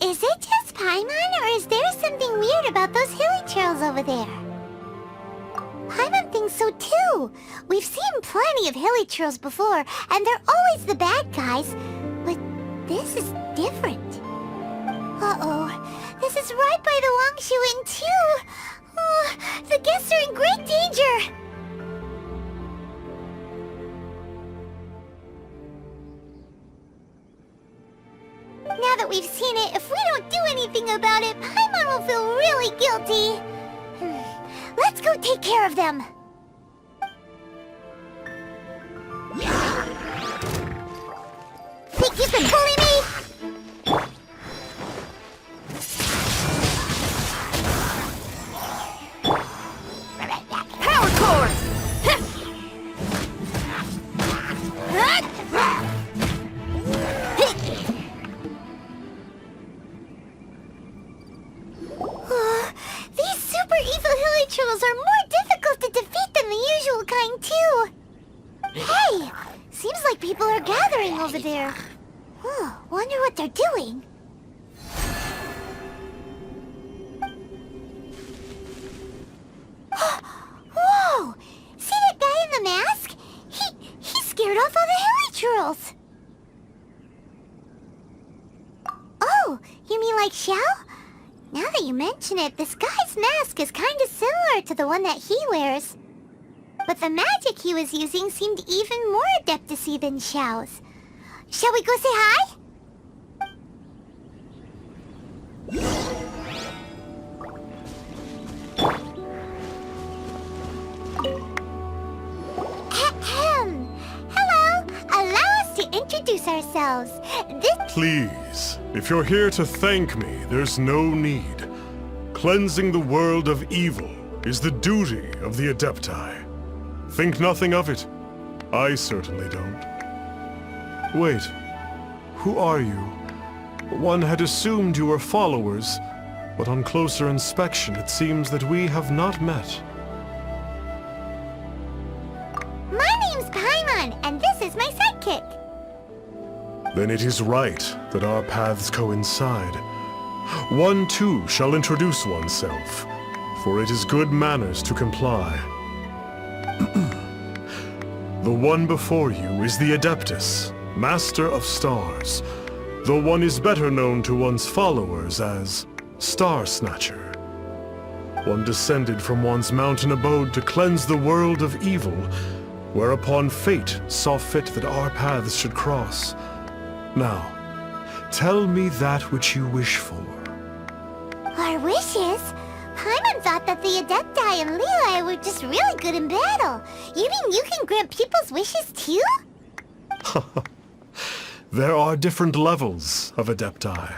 Is it just Paimon, or is there something weird about those hilly trails over there? Paimon thinks so too. We've seen plenty of hilly trails before, and they're always the bad guys. But this is different. Uh-oh. This is right by the Wangshu Inn too. Oh, the guests are in great danger. Now that we've seen it, if we don't do anything about it, Paimon will feel really guilty. Let's go take care of them. Think you can bully me? Power core! These super evil hilly trolls are more difficult to defeat than the usual kind, too. Hey! Seems like people are gathering over there. Wonder what they're doing. Whoa! See that guy in the mask? He scared off all the hilly trolls. Oh, you mean like Xiao? Now that you mention it, this guy's mask is kind of similar to the one that he wears. But the magic he was using seemed even more adeptacy than Xiao's. Shall we go say hi? Hello! Allow us to introduce ourselves. Please, if you're here to thank me, there's no need. Cleansing the world of evil is the duty of the Adepti. Think nothing of it. I certainly don't. Wait, who are you? One had assumed you were followers, but on closer inspection it seems that we have not met. My name's Paimon, and this is my sidekick. Then it is right that our paths coincide. One too shall introduce oneself, for it is good manners to comply. The one before you is the Adeptus, Master of Stars, though one is better known to one's followers as Star Snatcher. One descended from one's mountain abode to cleanse the world of evil, whereupon fate saw fit that our paths should cross. Now, tell me that which you wish for. Our wishes? Paimon thought that the Adepti and Leela were just really good in battle. You mean you can grant people's wishes too? There are different levels of Adepti.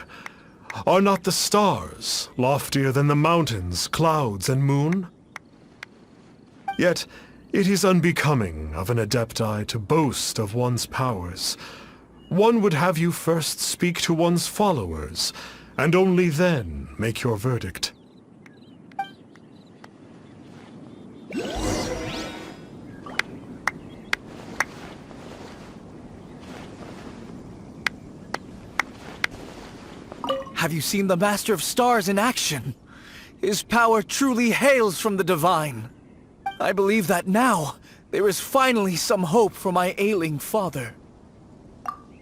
Are not the stars loftier than the mountains, clouds, and moon? Yet, it is unbecoming of an Adepti to boast of one's powers. One would have you first speak to one's followers, and only then make your verdict. Have you seen the Master of Stars in action? His power truly hails from the divine. I believe that now, there is finally some hope for my ailing father.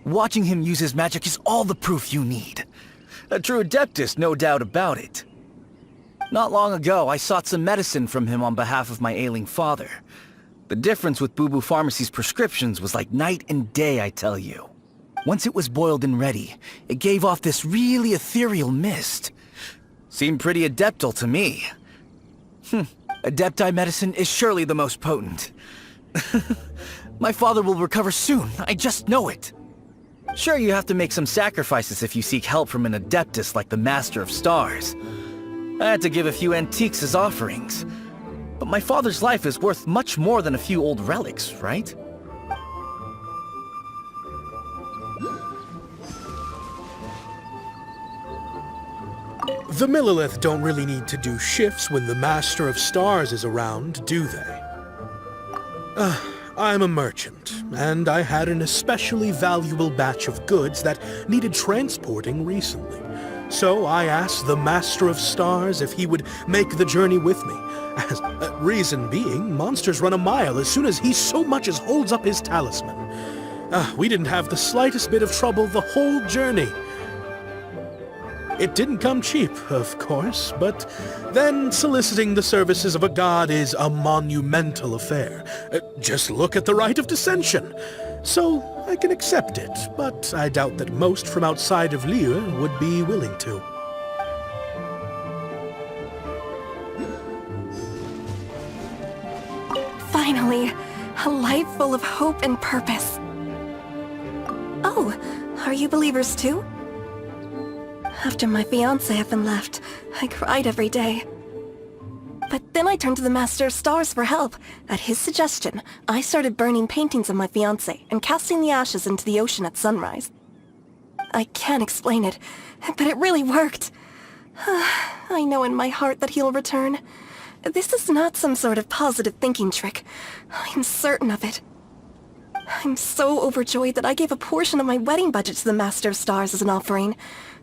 Watching him use his magic is all the proof you need. A true Adeptus, no doubt about it. Not long ago, I sought some medicine from him on behalf of my ailing father. The difference with Boo Boo Pharmacy's prescriptions was like night and day, I tell you. Once it was boiled and ready, it gave off this really ethereal mist. Seemed pretty adeptal to me. Adepti medicine is surely the most potent. My father will recover soon, I just know it. Sure, you have to make some sacrifices if you seek help from an Adeptus like the Master of Stars. I had to give a few antiques as offerings. But my father's life is worth much more than a few old relics, right? The Millilith don't really need to do shifts when the Master of Stars is around, do they? I'm a merchant, and I had an especially valuable batch of goods that needed transporting recently. So I asked the Master of Stars if he would make the journey with me. As reason being, monsters run a mile as soon as he so much as holds up his talisman. We didn't have the slightest bit of trouble the whole journey. It didn't come cheap, of course, but then soliciting the services of a god is a monumental affair. Just look at the Rite of Dissension. So I can accept it, but I doubt that most from outside of Lyre would be willing to. Finally, a life full of hope and purpose. Oh, are you believers too? After my fiancé Evan left, I cried every day. But then I turned to the Master of Stars for help. At his suggestion, I started burning paintings of my fiancé and casting the ashes into the ocean at sunrise. I can't explain it, but it really worked. I know in my heart that he'll return. This is not some sort of positive thinking trick. I'm certain of it. I'm so overjoyed that I gave a portion of my wedding budget to the Master of Stars as an offering.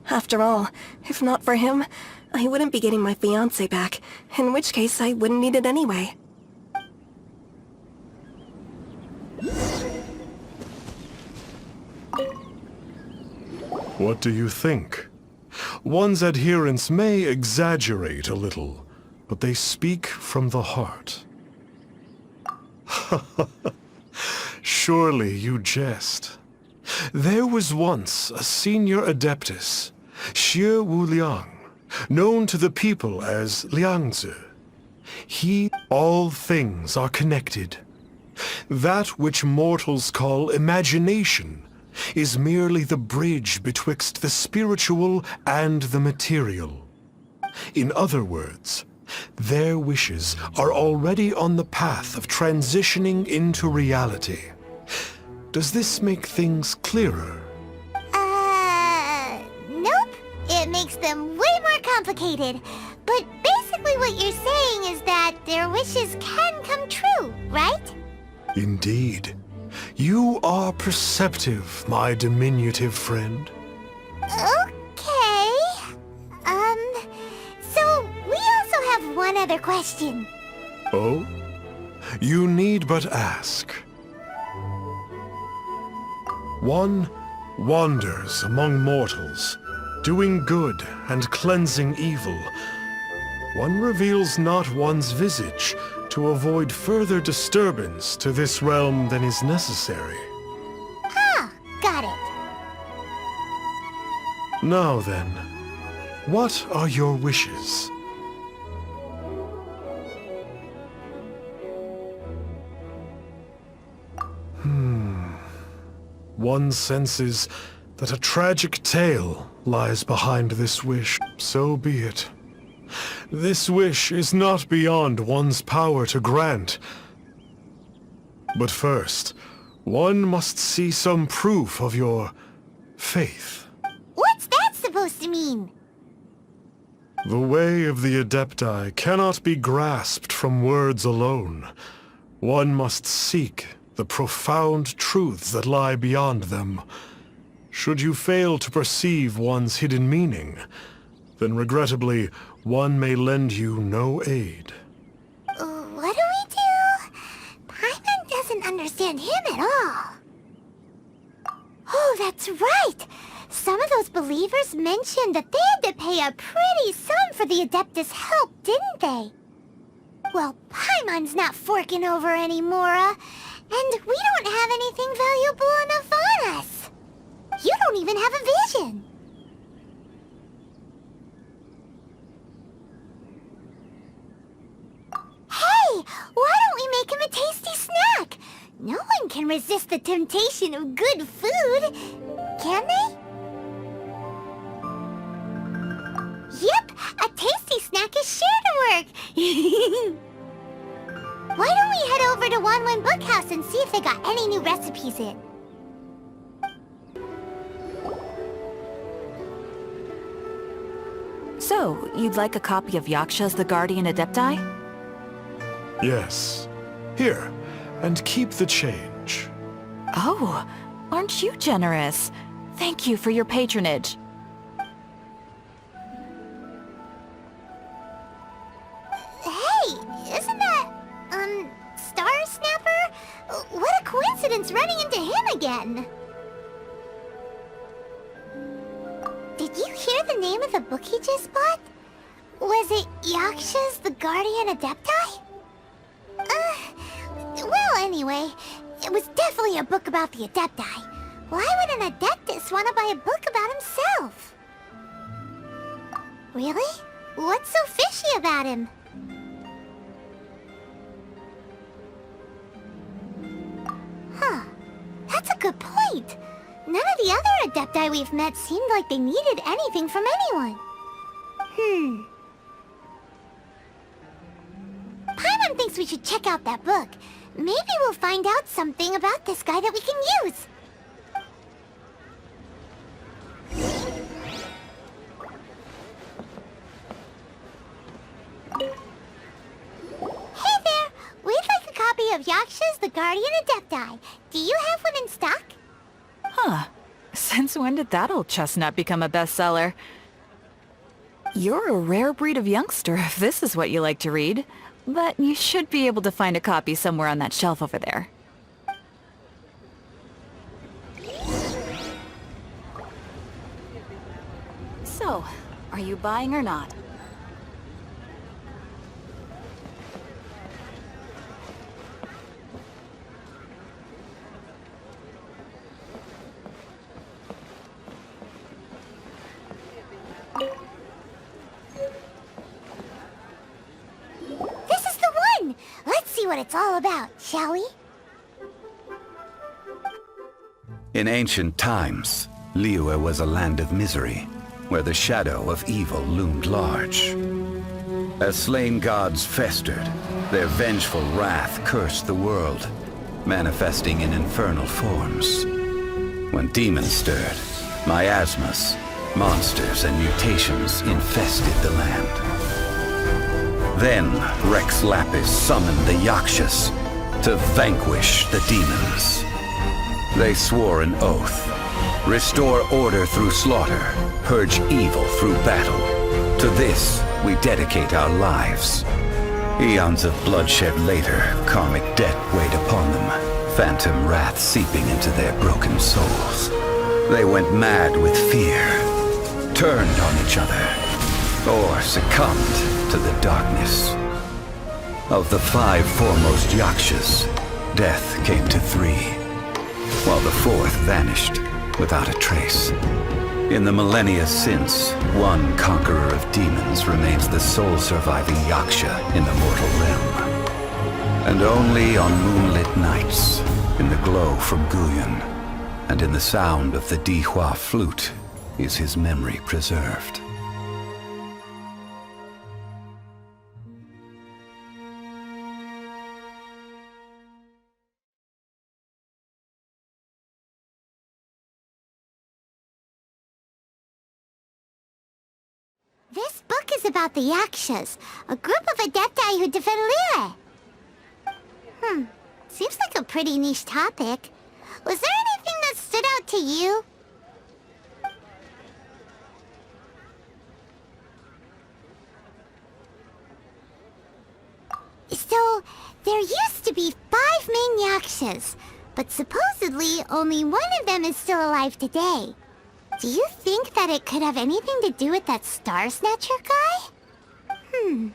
After all, if not for him, I wouldn't be getting my fiancé back, in which case I wouldn't need it anyway. What do you think? One's adherents may exaggerate a little, but they speak from the heart. Surely you jest. There was once a senior adeptus, Xie Wuliang, known to the people as Liangzi. All things are connected. That which mortals call imagination is merely the bridge betwixt the spiritual and the material. In other words, their wishes are already on the path of transitioning into reality. Does this make things clearer? Nope. It makes them way more complicated. But basically what you're saying is that their wishes can come true, right? Indeed. You are perceptive, my diminutive friend. Okay. So we also have one other question. Oh? You need but ask. One wanders among mortals, doing good and cleansing evil. One reveals not one's visage to avoid further disturbance to this realm than is necessary. Ah, got it. Now then, what are your wishes? One senses that a tragic tale lies behind this wish. So be it. This wish is not beyond one's power to grant. But first, one must see some proof of your faith. What's that supposed to mean? The way of the Adepti cannot be grasped from words alone. One must seek the profound truths that lie beyond them. Should you fail to perceive one's hidden meaning, then regrettably, one may lend you no aid. What do we do? Paimon doesn't understand him at all. Oh, that's right! Some of those believers mentioned that they had to pay a pretty sum for the Adeptus' help, didn't they? Well, Paimon's not forking over anymore, and we don't have anything valuable enough on us. You don't even have a vision. Hey, why don't we make him a tasty snack? No one can resist the temptation of good food, can they? Yep, a tasty snack is sure to work. Why don't we head over to Wanwen Bookhouse and see if they got any new recipes in? So, you'd like a copy of Yaksha's The Guardian Adepti? Yes. Here, and keep the change. Oh, aren't you generous? Thank you for your patronage. Hey, isn't that, Star Snapper? What a coincidence running into him again! Did you hear the name of the book he just bought? Was it Yaksha's The Guardian Adepti? Well, anyway, it was definitely a book about the Adepti. Why would an Adeptus want to buy a book about himself? Really? What's so fishy about him? Huh. That's a good point. None of the other Adepti we've met seemed like they needed anything from anyone. Paimon thinks we should check out that book. Maybe we'll find out something about this guy that we can use. Hey there! We'd like a copy of Yaksha's The Guardian Adepti. Do you have one in stock? Huh. Since when did that old chestnut become a bestseller? You're a rare breed of youngster if this is what you like to read. But you should be able to find a copy somewhere on that shelf over there. So, are you buying or not? This is the one! Let's see what it's all about, shall we? In ancient times, Liyue was a land of misery, where the shadow of evil loomed large. As slain gods festered, their vengeful wrath cursed the world, manifesting in infernal forms. When demons stirred, miasmas, monsters, and mutations infested the land. Then Rex Lapis summoned the Yakshas to vanquish the demons. They swore an oath: restore order through slaughter, purge evil through battle. To this, we dedicate our lives. Eons of bloodshed later, karmic debt weighed upon them, phantom wrath seeping into their broken souls. They went mad with fear, turned on each other, or succumbed to the darkness. Of the 5 foremost Yakshas, death came to 3, while the 4th vanished without a trace. In the millennia since, one conqueror of demons remains the sole surviving Yaksha in the mortal realm. And only on moonlit nights, in the glow from Guyon, and in the sound of the Dihua flute, is his memory preserved. This book is about the Yakshas, a group of Adepti who defend Liyue. Seems like a pretty niche topic. Was there anything that stood out to you? So, there used to be 5 main Yakshas, but supposedly only one of them is still alive today. Do you think that it could have anything to do with that Star Snatcher guy?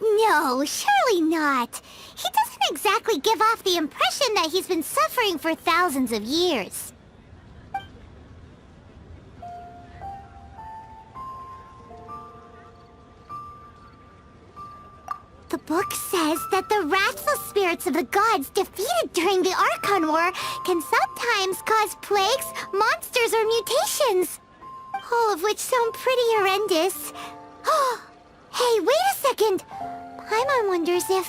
No, surely not. He doesn't exactly give off the impression that he's been suffering for thousands of years. The book says that the wrathful spirits of the gods defeated during the Archon War can sometimes cause plagues, monsters, or mutations. All of which sound pretty horrendous. Hey, wait a second! Paimon wonders if...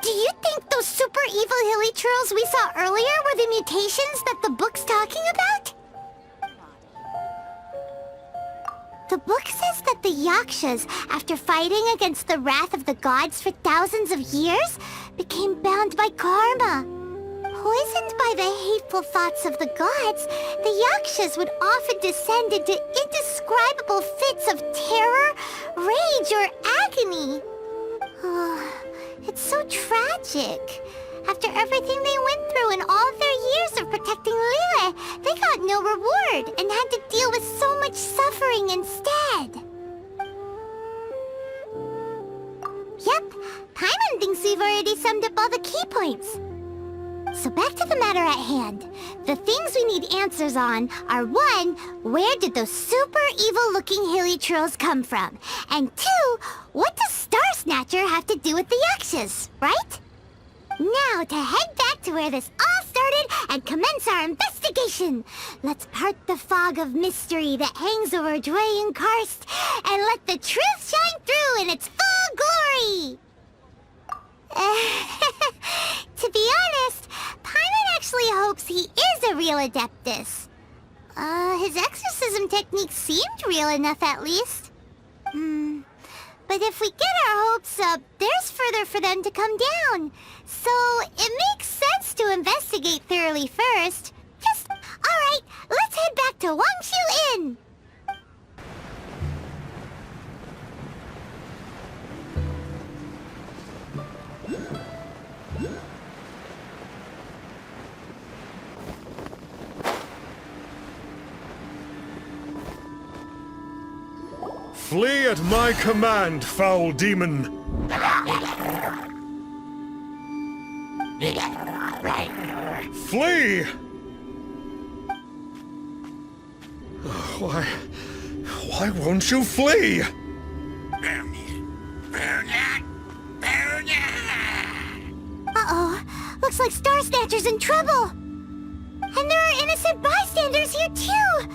Do you think those super evil hilly trolls we saw earlier were the mutations that the book's talking about? The book says that the Yakshas, after fighting against the wrath of the gods for thousands of years, became bound by karma. Poisoned by the hateful thoughts of the gods, the Yakshas would often descend into indescribable fits of terror, rage, or agony. Oh, it's so tragic. After everything they went through in all their years of protecting Liyue, they got no reward and had to deal with so much suffering instead. Yep, Paimon thinks we've already summed up all the key points. So back to the matter at hand. The things we need answers on are 1, where did those super evil-looking hilichurls come from? And 2, what does Star Snatcher have to do with the Yakshas, right? Now to head back to where this all started and commence our investigation. Let's part the fog of mystery that hangs over Dway and Karst and let the truth shine through in its full glory. To be honest, Paimon actually hopes he is a real Adeptus. His exorcism technique seemed real enough at least. But if we get our hopes up, there's further for them to come down. So it makes sense to investigate thoroughly first. Alright, let's head back to Wangshu Inn! Flee at my command, foul demon! Flee! Why won't you flee? Uh-oh, looks like Star Snatcher's in trouble! And there are innocent bystanders here too!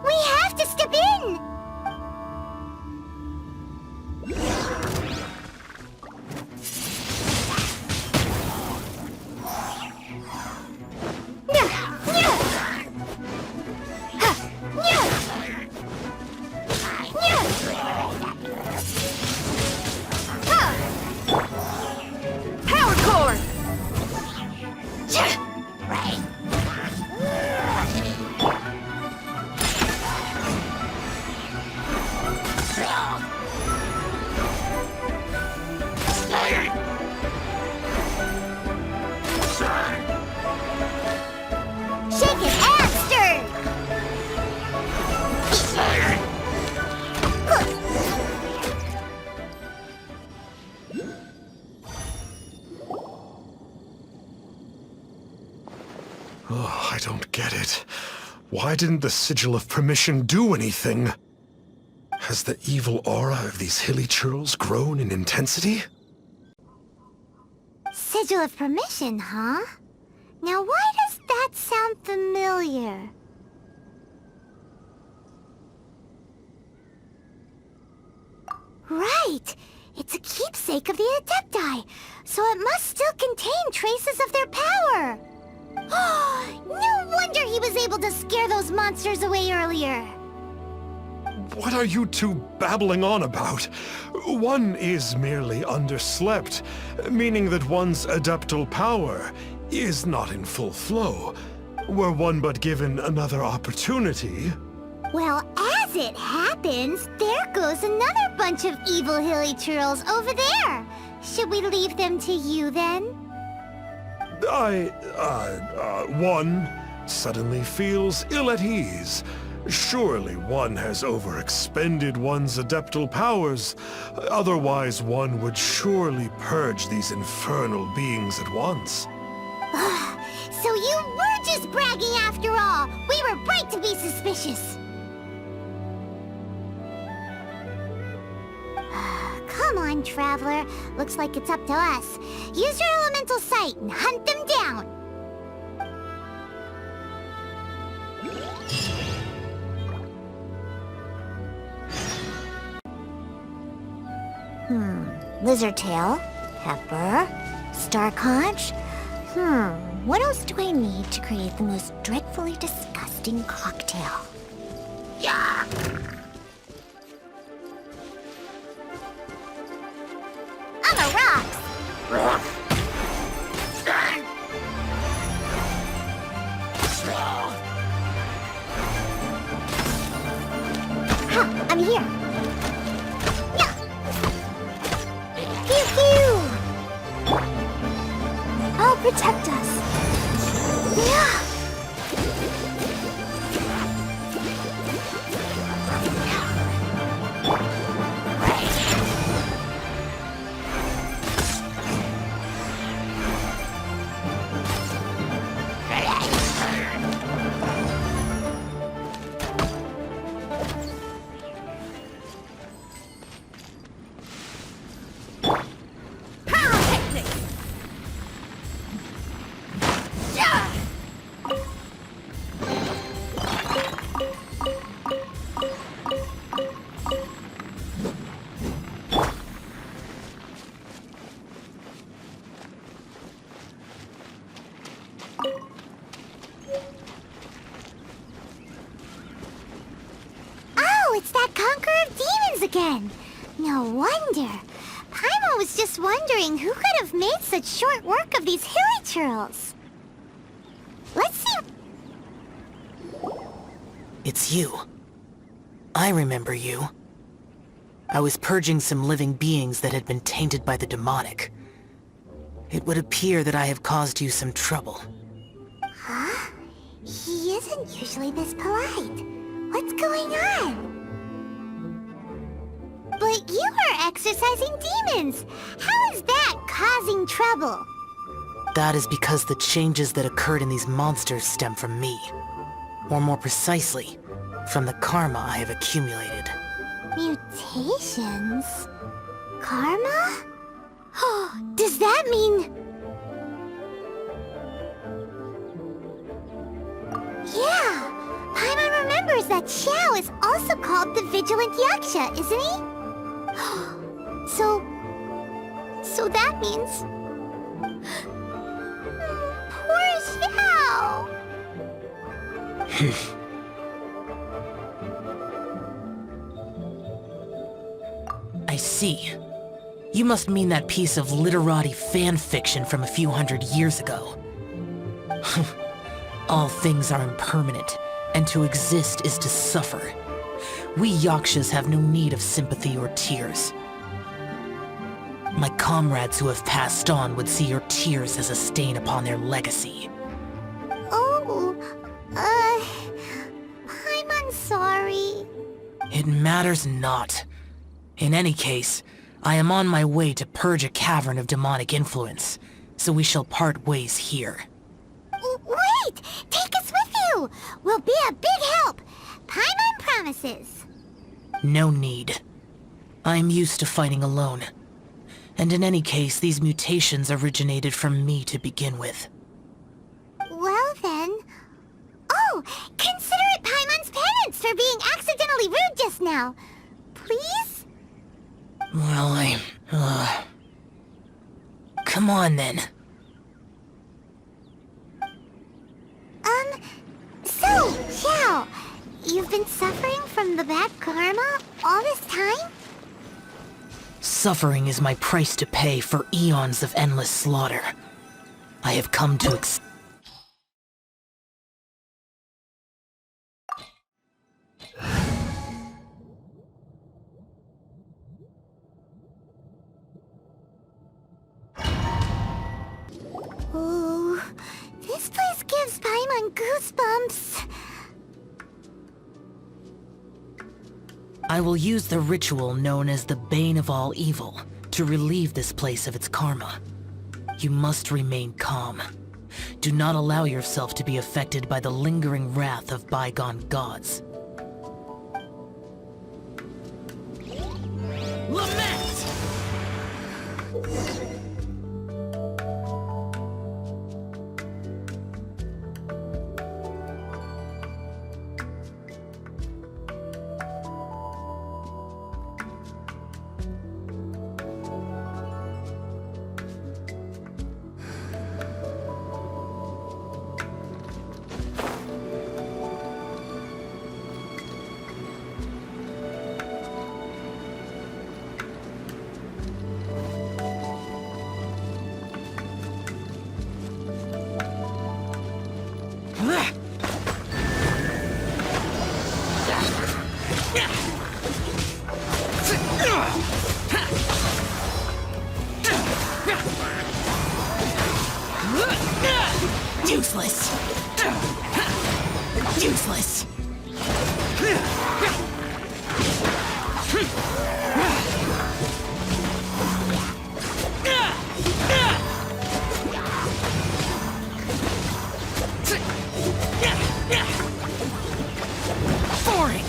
We have to step in! Power core! Shake it and stir! Oh, I don't get it. Why didn't the Sigil of Permission do anything? Has the evil aura of these hilichurls grown in intensity? Sigil of Permission, huh? Now why does that sound familiar? Right! It's a keepsake of the Adepti, so it must still contain traces of their power! No wonder he was able to scare those monsters away earlier! What are you two babbling on about? One is merely underslept, meaning that one's adeptal power is not in full flow. Were one but given another opportunity... Well, as it happens, there goes another bunch of evil hilichurls over there! Should we leave them to you, then? One suddenly feels ill at ease. Surely one has overexpended one's adeptal powers. Otherwise, one would surely purge these infernal beings at once. So you were just bragging after all! We were right to be suspicious! Come on, Traveler. Looks like it's up to us. Use your elemental sight and hunt them down! Lizard tail, pepper, star conch. What else do I need to create the most dreadfully disgusting cocktail? Yeah. On the rocks! Ha! I'm here! Yeah! Pew pew! I'll protect us! Yeah! It's that conqueror of demons again. No wonder. Paimon was just wondering who could have made such short work of these hilichurls. Let's see. It's you. I remember you. I was purging some living beings that had been tainted by the demonic. It would appear that I have caused you some trouble. Huh? He isn't usually this polite. What's going on? But you are exorcising demons! How is that causing trouble? That is because the changes that occurred in these monsters stem from me. Or more precisely, from the karma I have accumulated. Mutations? Karma? Does that mean... Yeah! Paimon remembers that Xiao is also called the Vigilant Yaksha, isn't he? So that means... Poor Xiao! I see. You must mean that piece of literati fan fiction from a few hundred years ago. All things are impermanent, and to exist is to suffer. We Yakshas have no need of sympathy or tears. My comrades who have passed on would see your tears as a stain upon their legacy. Oh, I'm sorry. It matters not. In any case, I am on my way to purge a cavern of demonic influence, so we shall part ways here. Wait! Take us with you! We'll be a big help! Paimon promises! No need. I am used to fighting alone. And in any case, these mutations originated from me to begin with. Well then... Oh! Consider it Paimon's penance for being accidentally rude just now! Please? Well, come on then. So, Xiao, you've been suffering from the bad karma all this time? Suffering is my price to pay for eons of endless slaughter. I have come to Ooh, this place gives Paimon goosebumps. I will use the ritual known as the Bane of All Evil to relieve this place of its karma. You must remain calm. Do not allow yourself to be affected by the lingering wrath of bygone gods. Lament! Useless. Useless. Boring.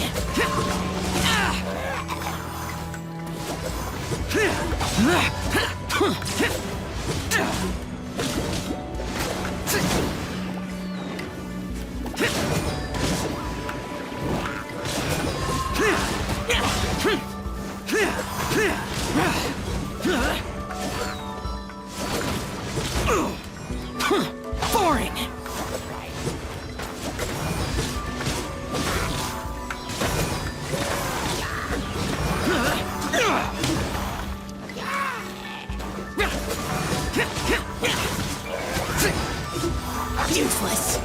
Boring. Useless.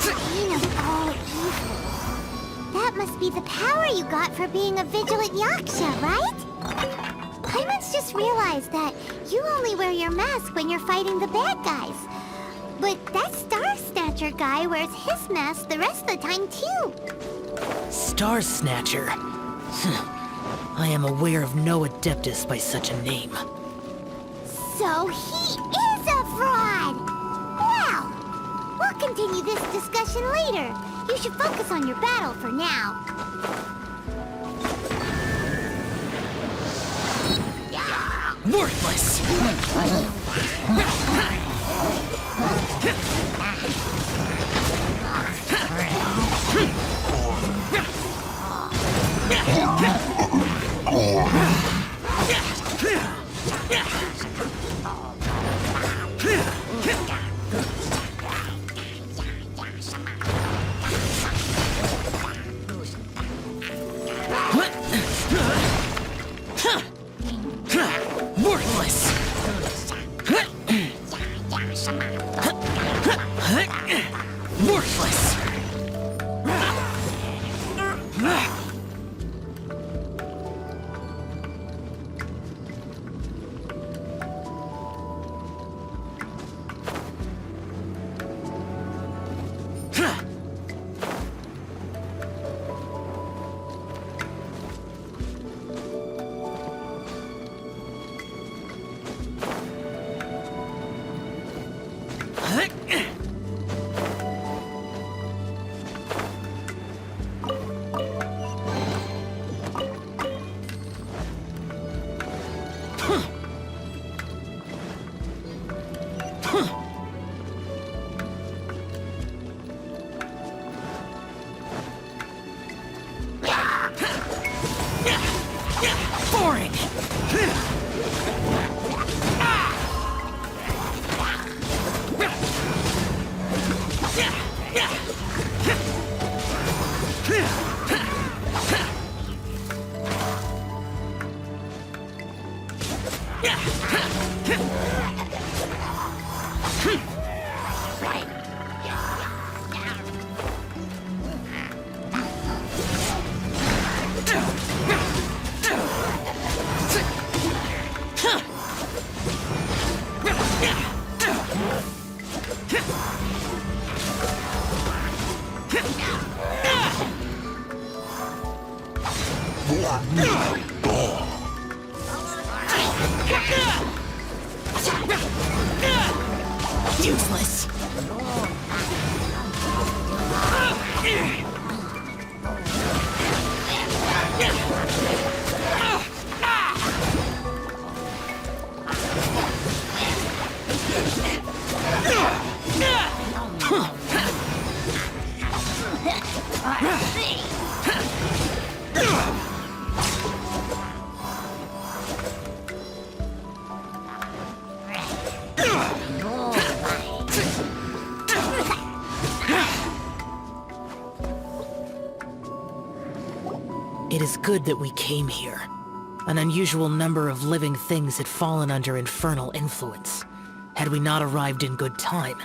Bane of all evil. That must be the power you got for being a vigilant yaksha, right? Paimon's just realized that you only wear your mask when you're fighting the bad guys. But that Star Snatcher guy wears his mask the rest of the time, too. Star Snatcher. I am aware of no adeptus by such a name. So he is a fraud! Well, we'll continue this discussion later. You should focus on your battle for now. Worthless! Worthless! Worthless! Boring! Useless! It is good that we came here. An unusual number of living things had fallen under infernal influence. Had we not arrived in good time,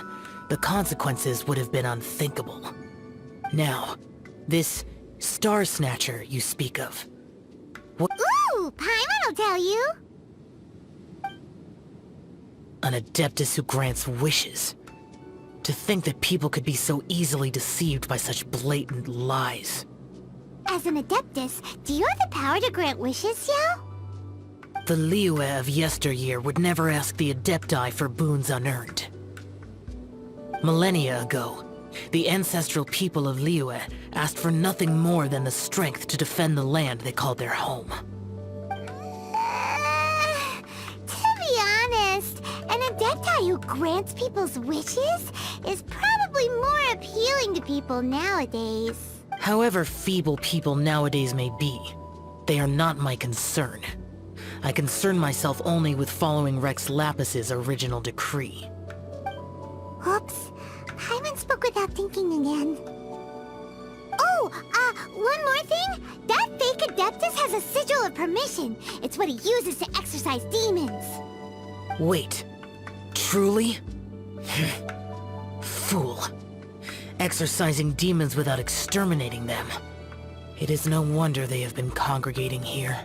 the consequences would have been unthinkable. Now, this Star Snatcher you speak of. Ooh, Paimon will tell you. An Adeptus who grants wishes. To think that people could be so easily deceived by such blatant lies. As an Adeptus, do you have the power to grant wishes, Xiao? The Liyue of yesteryear would never ask the Adepti for boons unearned. Millennia ago, the ancestral people of Liyue asked for nothing more than the strength to defend the land they called their home. To be honest, an Adepti who grants people's wishes is probably more appealing to people nowadays. However feeble people nowadays may be, they are not my concern. I concern myself only with following Rex Lapis's original decree. Oops. Paimon spoke without thinking again. Oh, one more thing. That fake Adeptus has a sigil of permission. It's what he uses to exorcise demons. Wait. Truly? Fool. Exorcising demons without exterminating them. It is no wonder they have been congregating here.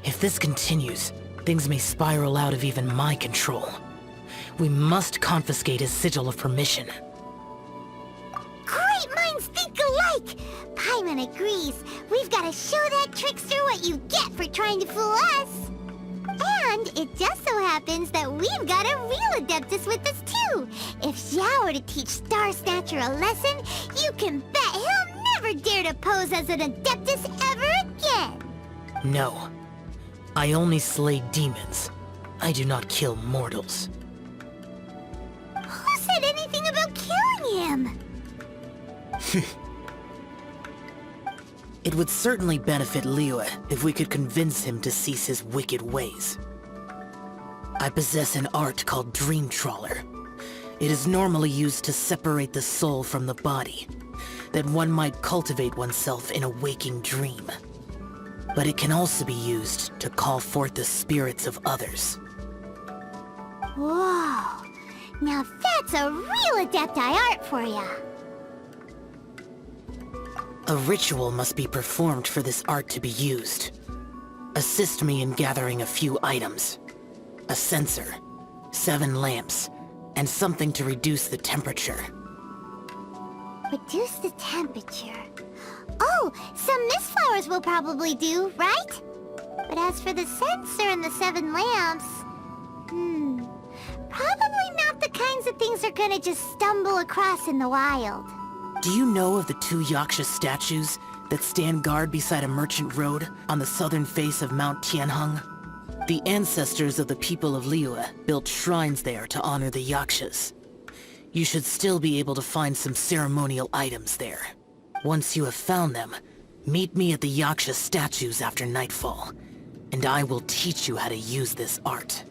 If this continues, things may spiral out of even my control. We must confiscate his sigil of permission. Great minds think alike! Paimon agrees. We've got to show that trickster what you get for trying to fool us. And it just so happens that we've got a real Adeptus with us too. If Xiao were to teach Star Snatcher a lesson, you can bet he'll never dare to pose as an Adeptus ever again. No. I only slay demons. I do not kill mortals. Who said anything about killing him? It would certainly benefit Liyue if we could convince him to cease his wicked ways. I possess an art called Dream Trawler. It is normally used to separate the soul from the body, that one might cultivate oneself in a waking dream. But it can also be used to call forth the spirits of others. Whoa. Now that's a real Adepti art for ya. A ritual must be performed for this art to be used. Assist me in gathering a few items. A censer, 7 lamps, and something to reduce the temperature. Reduce the temperature. Oh, some mist flowers will probably do, right? But as for the censer and the 7 lamps... probably not the kinds of things they're gonna just stumble across in the wild. Do you know of the 2 Yaksha statues that stand guard beside a merchant road on the southern face of Mount Tianheng? The ancestors of the people of Liyue built shrines there to honor the Yakshas. You should still be able to find some ceremonial items there. Once you have found them, meet me at the Yaksha statues after nightfall, and I will teach you how to use this art.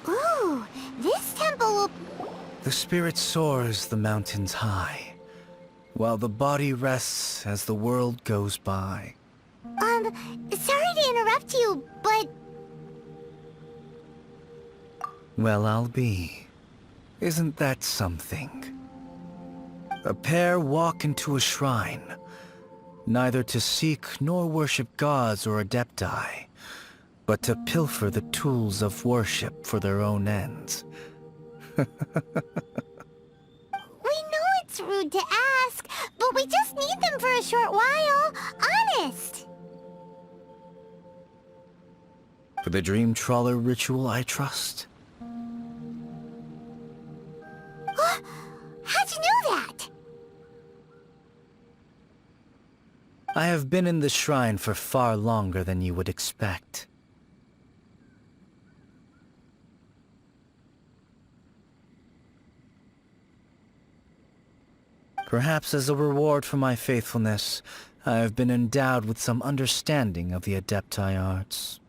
Ooh, this temple will... The spirit soars the mountains high, while the body rests as the world goes by. Sorry to interrupt you, but... Well, I'll be. Isn't that something? A pair walk into a shrine, neither to seek nor worship gods or adepti, but to pilfer the tools of worship for their own ends. We know it's rude to ask, but we just need them for a short while. Honest. For the Dream Trawler ritual, I trust. How'd you know that? I have been in the shrine for far longer than you would expect. Perhaps as a reward for my faithfulness, I have been endowed with some understanding of the Adepti arts.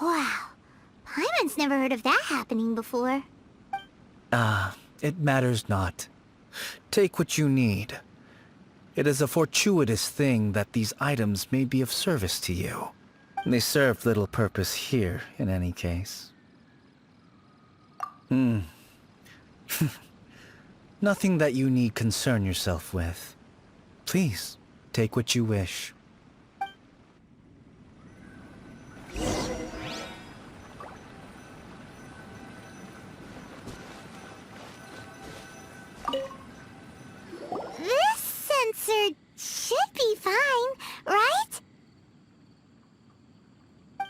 Wow. Paimon's never heard of that happening before. It matters not. Take what you need. It is a fortuitous thing that these items may be of service to you. They serve little purpose here, in any case. Nothing that you need concern yourself with. Please, take what you wish. This sensor should be fine, right?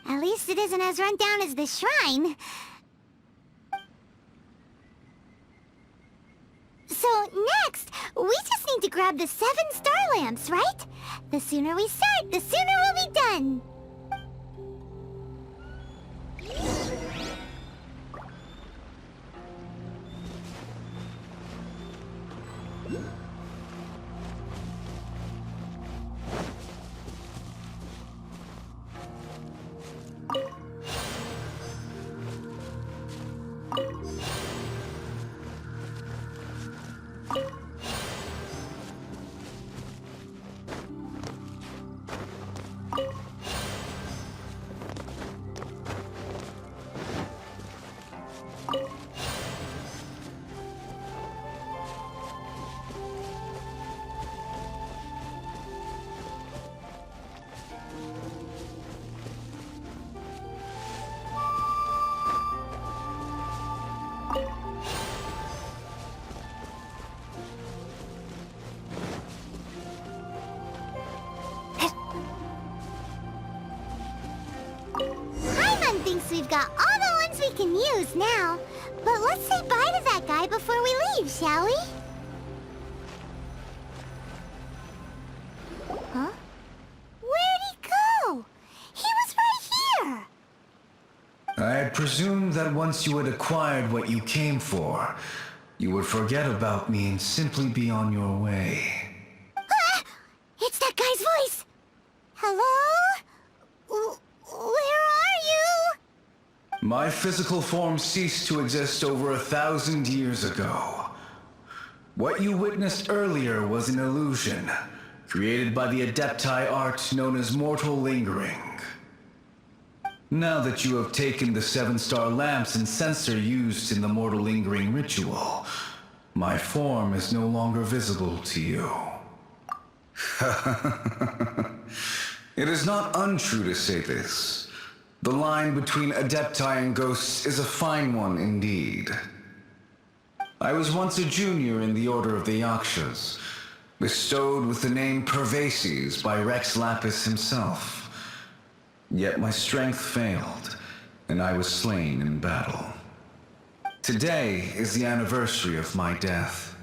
At least it isn't as run down as the shrine. So next, we just need to grab the 7 star lamps, right? The sooner we start, the sooner we'll be done. Thinks we've got all the ones we can use now. But let's say bye to that guy before we leave, shall we? Huh? Where'd he go? He was right here! I had presumed that once you had acquired what you came for, you would forget about me and simply be on your way. Ah! It's that guy's voice! Hello? Where are you? My physical form ceased to exist over 1,000 years ago. What you witnessed earlier was an illusion, created by the Adepti art known as mortal lingering. Now that you have taken the 7-star lamps and sensor used in the mortal lingering ritual, my form is no longer visible to you. It is not untrue to say this. The line between Adepti and ghosts is a fine one indeed. I was once a junior in the Order of the Yakshas, bestowed with the name Pervases by Rex Lapis himself. Yet my strength failed, and I was slain in battle. Today is the anniversary of my death.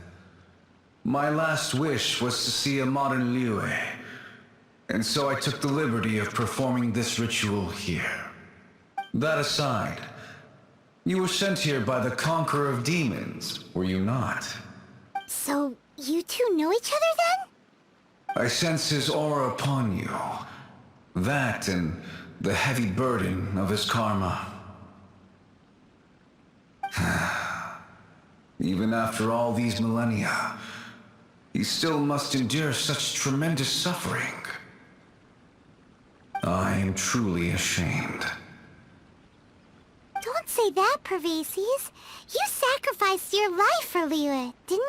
My last wish was to see a modern Liyue, and so I took the liberty of performing this ritual here. That aside, you were sent here by the Conqueror of Demons, were you not? So, you two know each other then? I sense his aura upon you. That and the heavy burden of his karma. Even after all these millennia, he still must endure such tremendous suffering. I am truly ashamed. Don't say that, Pervases. You sacrificed your life for Liyue, didn't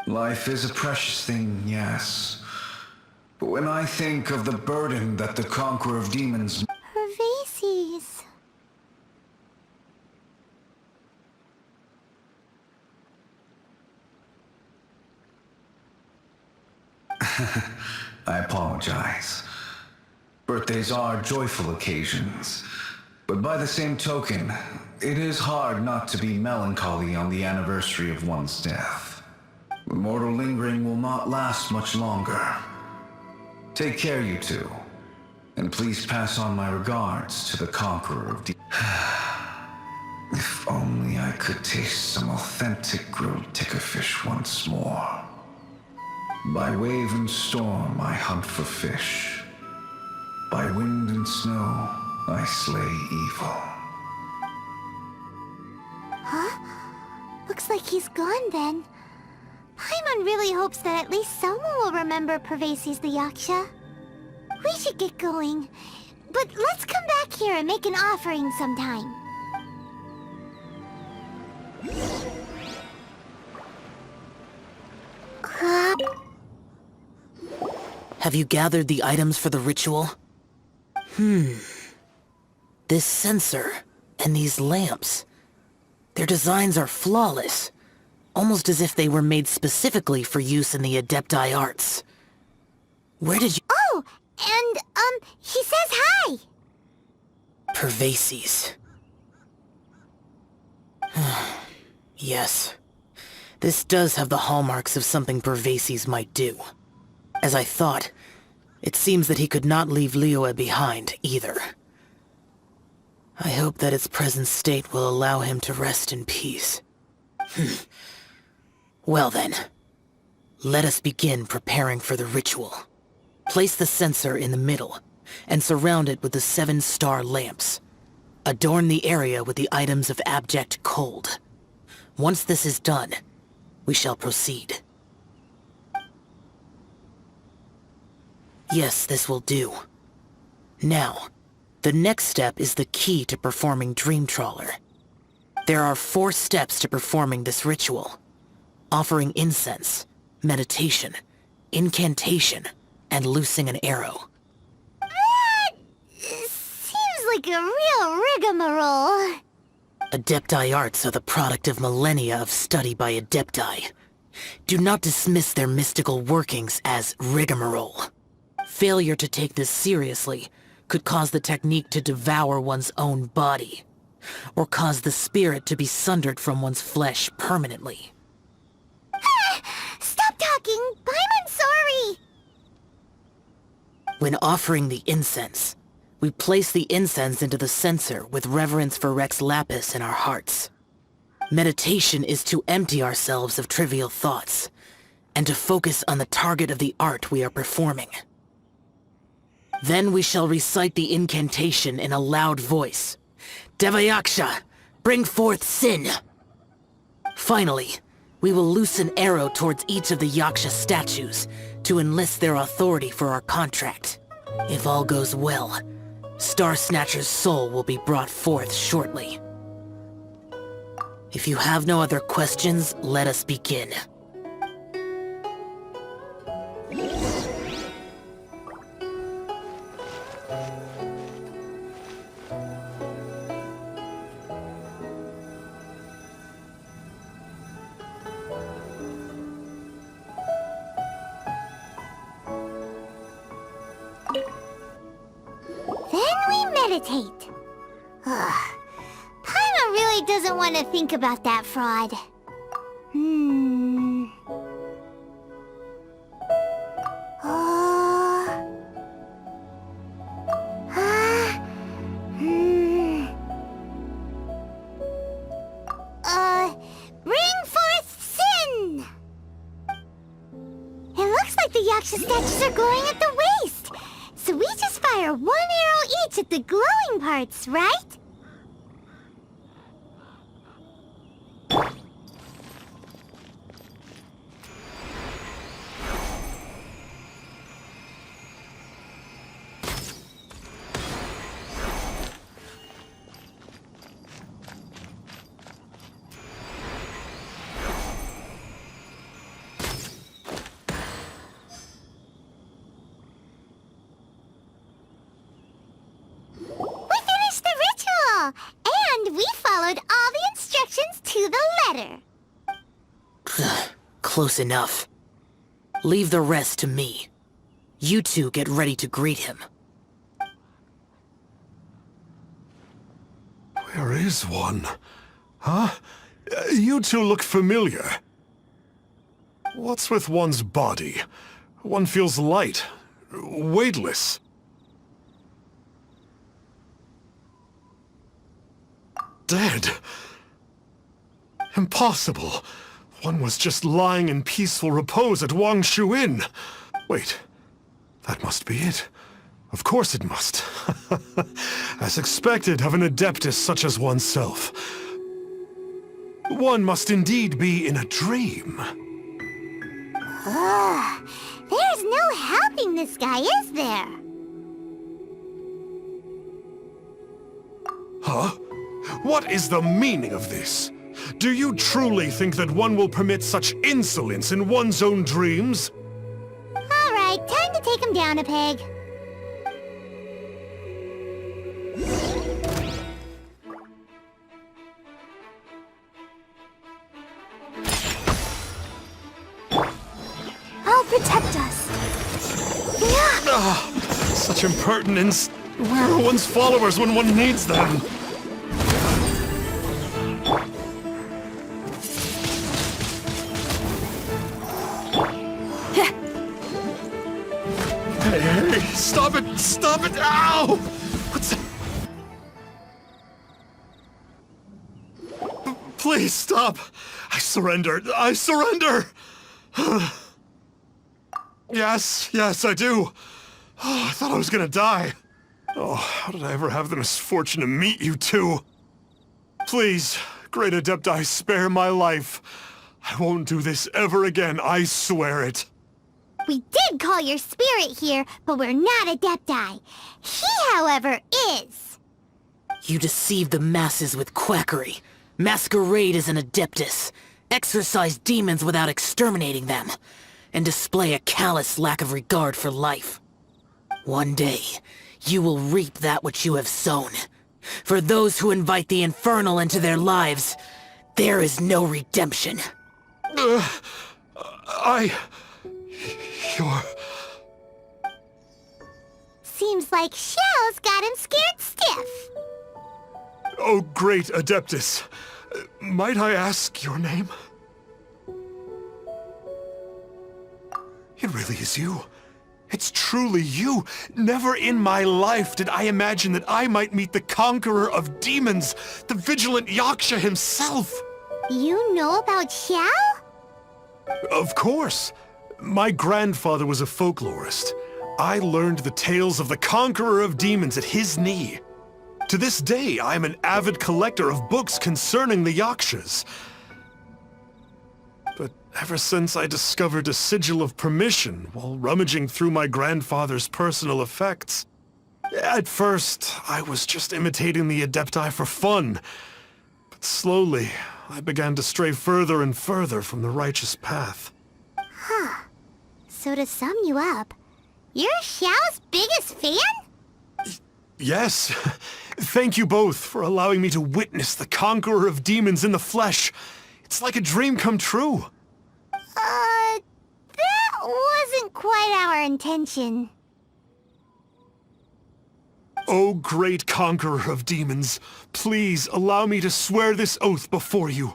you? Life is a precious thing, yes. But when I think of the burden that the Conqueror of Demons... Pervases. I apologize. Birthdays are joyful occasions. But by the same token, it is hard not to be melancholy on the anniversary of one's death. The mortal lingering will not last much longer. Take care, you two. And please pass on my regards to the Conqueror of If only I could taste some authentic grilled tickerfish once more. By wave and storm I hunt for fish. By wind and snow I slay evil. Huh? Looks like he's gone then. Paimon really hopes that at least someone will remember Pervasi's the Yaksha. We should get going. But let's come back here and make an offering sometime. Have you gathered the items for the ritual? This sensor and these lamps. Their designs are flawless. Almost as if they were made specifically for use in the Adepti arts. Where did you— Oh, and, he says hi! Pervasi's. Yes. This does have the hallmarks of something Pervasi's might do. As I thought, it seems that he could not leave Liyue behind, either. I hope that its present state will allow him to rest in peace. Well then, let us begin preparing for the ritual. Place the censer in the middle, and surround it with the 7-star lamps. Adorn the area with the items of abject cold. Once this is done, we shall proceed. Yes, this will do. Now, the next step is the key to performing Dream Trawler. There are 4 steps to performing this ritual. Offering incense, meditation, incantation, and loosing an arrow. Seems like a real rigmarole. Adepti arts are the product of millennia of study by Adepti. Do not dismiss their mystical workings as rigmarole. Failure to take this seriously could cause the technique to devour one's own body, or cause the spirit to be sundered from one's flesh permanently. Stop talking! I'm sorry! When offering the incense, we place the incense into the censer with reverence for Rex Lapis in our hearts. Meditation is to empty ourselves of trivial thoughts, and to focus on the target of the art we are performing. Then we shall recite the incantation in a loud voice. Devayaksha, bring forth sin! Finally, we will loose an arrow towards each of the Yaksha statues to enlist their authority for our contract. If all goes well, Star Snatcher's soul will be brought forth shortly. If you have no other questions, let us begin. Meditate. Paimon really doesn't want to think about that fraud. Bring forth sin! It looks like the Yaksha statues are glowing at the waist. So we just fire 1 arrow each at the glowing parts, right? And we followed all the instructions to the letter. Close enough. Leave the rest to me. You two get ready to greet him. Where is one? Huh? You two look familiar. What's with one's body? One feels light, weightless. Dead. Impossible. One was just lying in peaceful repose at Wangshu Inn. Wait, that must be it. Of course it must. As expected of an adeptus such as oneself. One must indeed be in a dream. Ugh, there's no helping this guy, is there? Huh? What is the meaning of this? Do you truly think that one will permit such insolence in one's own dreams? All right, time to take him down a peg. I'll protect us. Such impertinence. Where are one's followers when one needs them? Hey, stop it! Stop it! Ow! What's that? Please stop! I surrender! I surrender! Yes, I do. Oh, I thought I was gonna die. Oh, how did I ever have the misfortune to meet you two? Please, Great Adepti, spare my life. I won't do this ever again, I swear it. We did call your spirit here, but we're not Adepti. He, however, is. You deceive the masses with quackery, masquerade as an Adeptus, exorcise demons without exterminating them, and display a callous lack of regard for life. One day, you will reap that which you have sown. For those who invite the infernal into their lives, there is no redemption. You're... Seems like Xiao's got him scared stiff. Oh, great Adeptus. Might I ask your name? It really is you. It's truly you. Never in my life did I imagine that I might meet the conqueror of demons, the vigilant Yaksha himself. You know about Xiao? Of course. My grandfather was a folklorist. I learned the tales of the conqueror of demons at his knee. To this day, I am an avid collector of books concerning the Yakshas. But ever since I discovered a sigil of permission while rummaging through my grandfather's personal effects, at first, I was just imitating the Adepti for fun. But slowly, I began to stray further and further from the righteous path. So to sum you up, you're Xiao's biggest fan? Yes. Thank you both for allowing me to witness the conqueror of demons in the flesh. It's like a dream come true. That wasn't quite our intention. O great conqueror of demons, please allow me to swear this oath before you.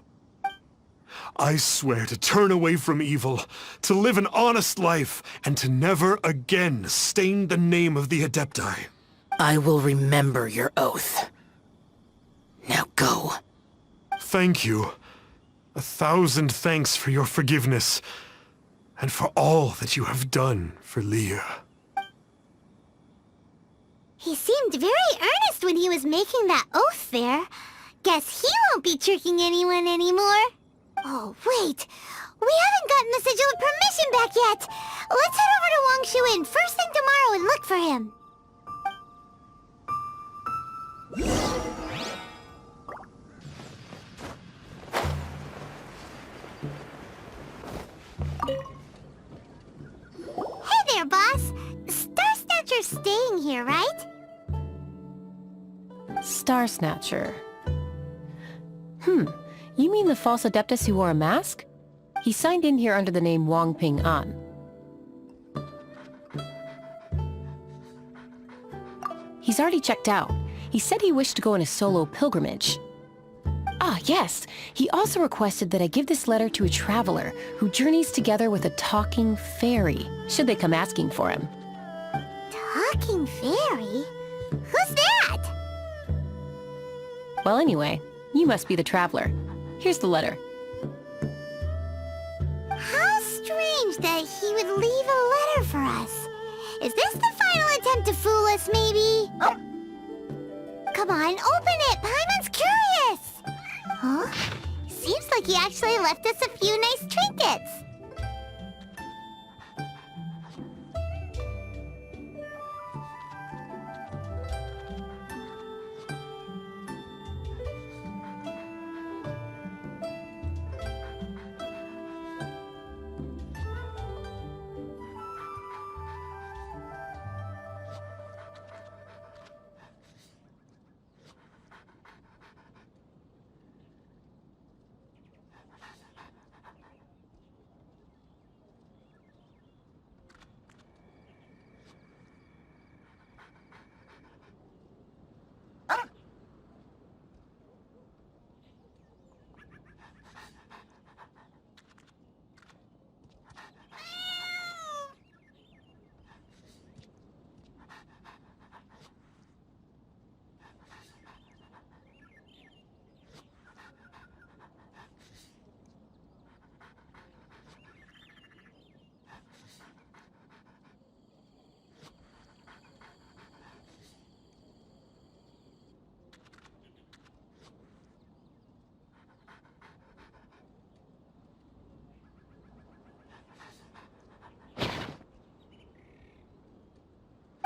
I swear to turn away from evil, to live an honest life, and to never again stain the name of the Adepti. I will remember your oath. Now go. Thank you. 1,000 thanks for your forgiveness, and for all that you have done for Leah. He seemed very earnest when he was making that oath there. Guess he won't be tricking anyone anymore. Oh, wait. We haven't gotten the sigil of permission back yet. Let's head over to Wangshu Inn first thing tomorrow and look for him. Hey there, boss. Star Snatcher's staying here, right? Star Snatcher. You mean the false Adeptus who wore a mask? He signed in here under the name Wang Ping An. He's already checked out. He said he wished to go on a solo pilgrimage. Ah, yes. He also requested that I give this letter to a traveler who journeys together with a talking fairy, should they come asking for him. Talking fairy? Who's that? Well, anyway, you must be the traveler. Here's the letter. How strange that he would leave a letter for us. Is this the final attempt to fool us, maybe? Come on, open it! Paimon's curious! Huh? Seems like he actually left us a few nice trinkets.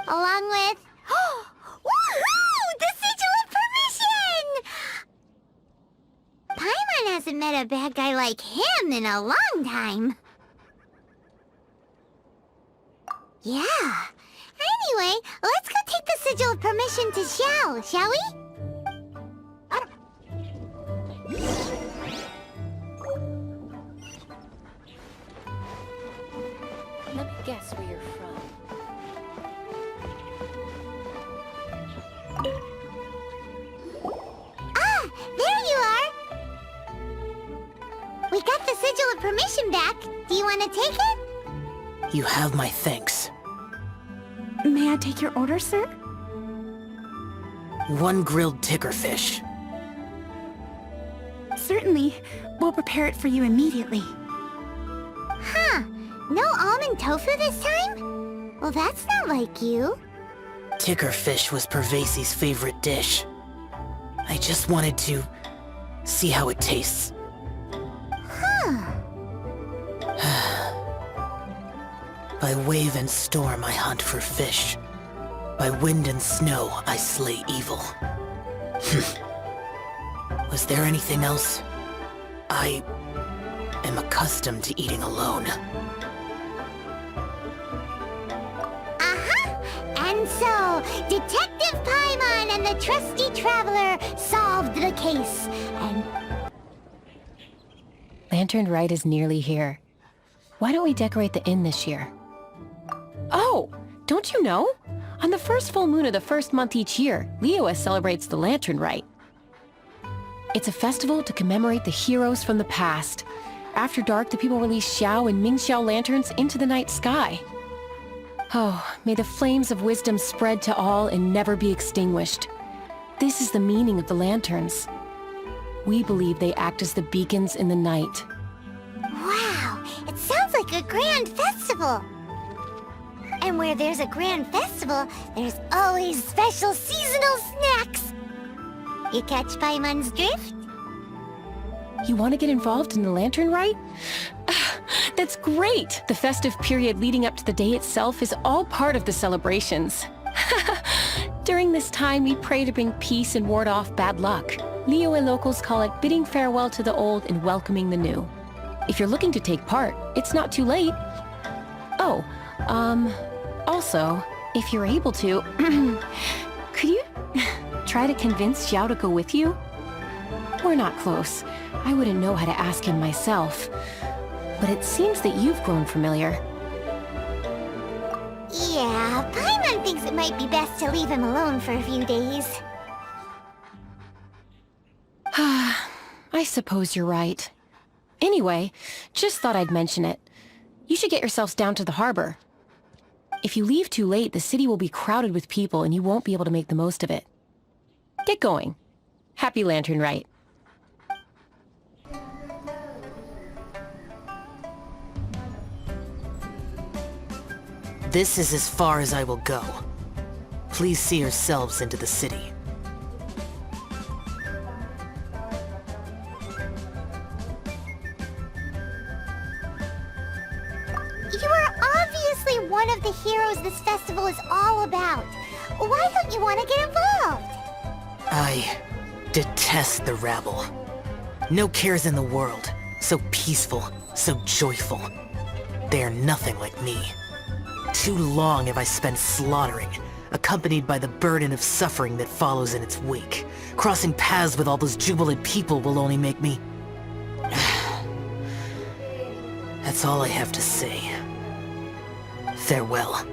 along with... Woohoo! The Sigil of Permission! Paimon hasn't met a bad guy like him in a long time. Yeah. Anyway, let's go take the Sigil of Permission to Xiao, shall we? Let me guess where you're from. Ah, there you are! We got the Sigil of Permission back. Do you want to take it? You have my thanks. May I take your order, sir? 1 grilled tickerfish. Certainly. We'll prepare it for you immediately. Huh. No almond tofu this time? Well, that's not like you. Tickerfish was Pervasi's favorite dish. I just wanted to see how it tastes. Huh. By wave and storm I hunt for fish. By wind and snow I slay evil. Was there anything else? I am accustomed to eating alone. Uh-huh. And so, Detective Paimon and the trusty traveler solved the case. And Lantern Rite is nearly here. Why don't we decorate the inn this year? Oh, don't you know? On the first full moon of the first month each year, Liyue celebrates the Lantern Rite. It's a festival to commemorate the heroes from the past. After dark, the people release Xiao and Mingxiao lanterns into the night sky. Oh, may the flames of wisdom spread to all and never be extinguished. This is the meaning of the lanterns. We believe they act as the beacons in the night. wow, it sounds like a grand festival. And where there's a grand festival, there's always special seasonal snacks. You catch Paimon's drift? You want to get involved in the Lantern Rite? That's great! The festive period leading up to the day itself is all part of the celebrations. During this time, we pray to bring peace and ward off bad luck. Liyue locals call it bidding farewell to the old and welcoming the new. If you're looking to take part, it's not too late. Oh, also, if you're able to, could you try to convince Xiao to go with you? We're not close. I wouldn't know how to ask him myself. But it seems that you've grown familiar. Yeah, Paimon thinks it might be best to leave him alone for a few days. I suppose you're right. Anyway, just thought I'd mention it. You should get yourselves down to the harbor. If you leave too late, the city will be crowded with people and you won't be able to make the most of it. Get going. Happy Lantern Rite. This is as far as I will go. Please see yourselves into the city. You are obviously one of the heroes this festival is all about. Why don't you want to get involved? I detest the rabble. No cares in the world. So peaceful, so joyful. They are nothing like me. Too long have I spent slaughtering, accompanied by the burden of suffering that follows in its wake. Crossing paths with all those jubilant people will only make me... That's all I have to say. Farewell.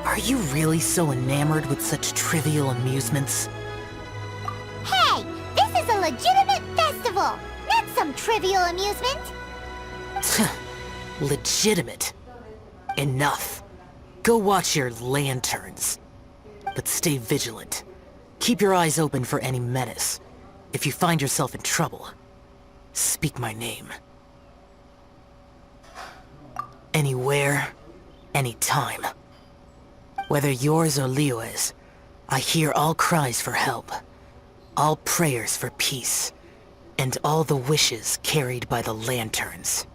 Are you really so enamored with such trivial amusements? Hey, this is a legitimate festival, not some trivial amusement. Legitimate. Enough. Go watch your lanterns. But stay vigilant. Keep your eyes open for any menace. If you find yourself in trouble, speak my name. Anywhere, anytime. Whether yours or Liyue's, I hear all cries for help, all prayers for peace, and all the wishes carried by the lanterns.